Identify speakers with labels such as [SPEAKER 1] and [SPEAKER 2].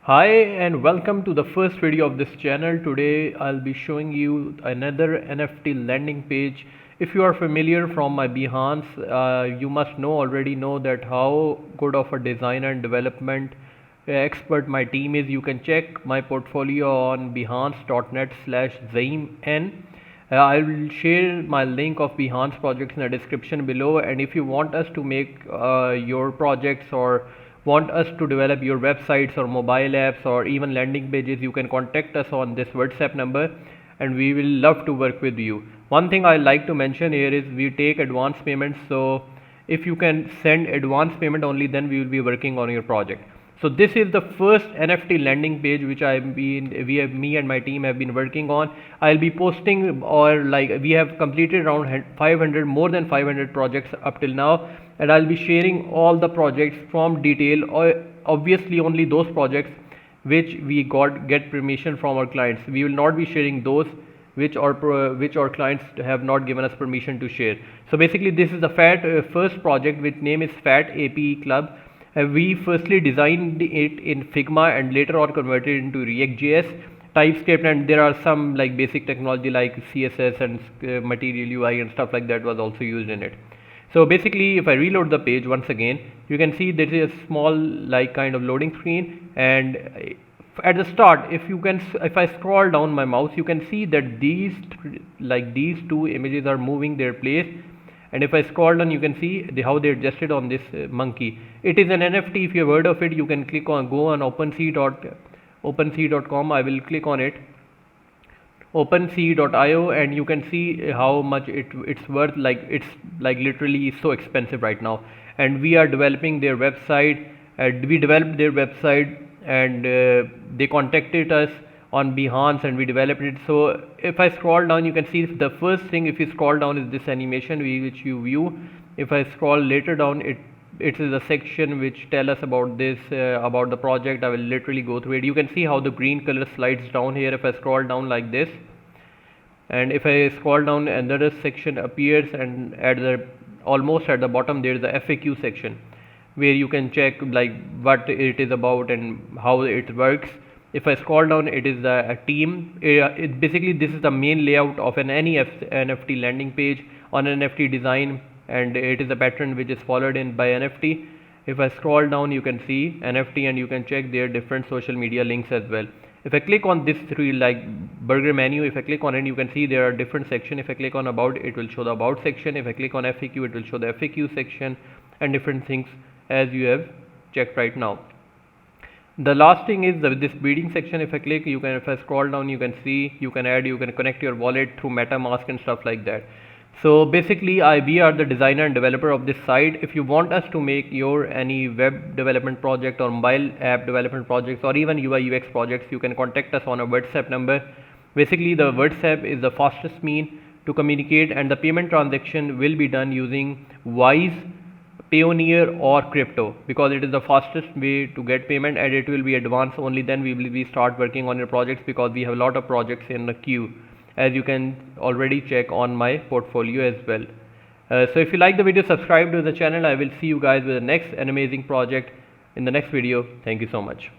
[SPEAKER 1] Hi and welcome to the first video of this channel. Today I'll be showing you another NFT landing page. If you are familiar from my Behance, you must already know that how good of a designer and development expert my team is. You can check my portfolio on behance.net/zaim. I will share my link of Behance projects in the description below, and if you want us to make your projects or want us to develop your websites or mobile apps or even landing pages, you can contact us on this WhatsApp number and we will love to work with you. One thing I like to mention here is we take advance payments, so if you can send advance payment only, then we will be working on your project. So this is the first NFT landing page which me and my team have been working on. I'll be posting, or like we have completed around 500, more than 500 projects up till now, and I'll be sharing all the projects from detail, or obviously only those projects which we get permission from our clients. We will not be sharing those which our clients have not given us permission to share. So basically this is the first project, which name is Fat APE Club. We firstly designed it in Figma and later on converted it into React.js, TypeScript, and there are some like basic technology like CSS and Material UI and stuff like that was also used in it. So basically if I reload the page once again, you can see there is a small like kind of loading screen, and at the start if I scroll down my mouse, you can see that these two images are moving their place. And if I scroll down, you can see how they adjusted on this monkey. It is an NFT. If you have heard of it, you can go on OpenSea.com. I will click on it, OpenSea.io, and you can see how much it's worth. Like it's like literally so expensive right now. And we are developing their website. We developed their website, and they contacted us on Behance and we developed it. So if I scroll down, you can see the first thing, if you scroll down, is this animation which you view. If I scroll later down, it is a section which tell us about this about the project. I will literally go through it. You can see how the green color slides down here. If I scroll down like this, and if I scroll down, another section appears, and almost at the bottom there is the FAQ section where you can check like what it is about and how it works. If I scroll down, it is a team. Basically this is the main layout of an NFT landing page on NFT design, and it is a pattern which is followed in by NFT. If I scroll down, you can see NFT, and you can check their different social media links as well. If I click on this three like burger menu, if I click on it, you can see there are different sections. If I click on about, it will show the about section. If I click on FAQ, it will show the FAQ section and different things as you have checked right now. The last thing is this breeding section. If I click, if I scroll down, you can see you can connect your wallet through MetaMask and stuff like that. So basically we are the designer and developer of this site. If you want us to make your any web development project or mobile app development projects or even UI UX projects, you can contact us on a WhatsApp number. Basically the WhatsApp is the fastest mean to communicate, and the payment transaction will be done using Wise, Payoneer or crypto, because it is the fastest way to get payment, and it will be advance only. Then we will start working on your projects, because we have a lot of projects in the queue, as you can already check on my portfolio as well. So if you like the video, subscribe to the channel. I will see you guys with the next amazing project in the next video. Thank you so much.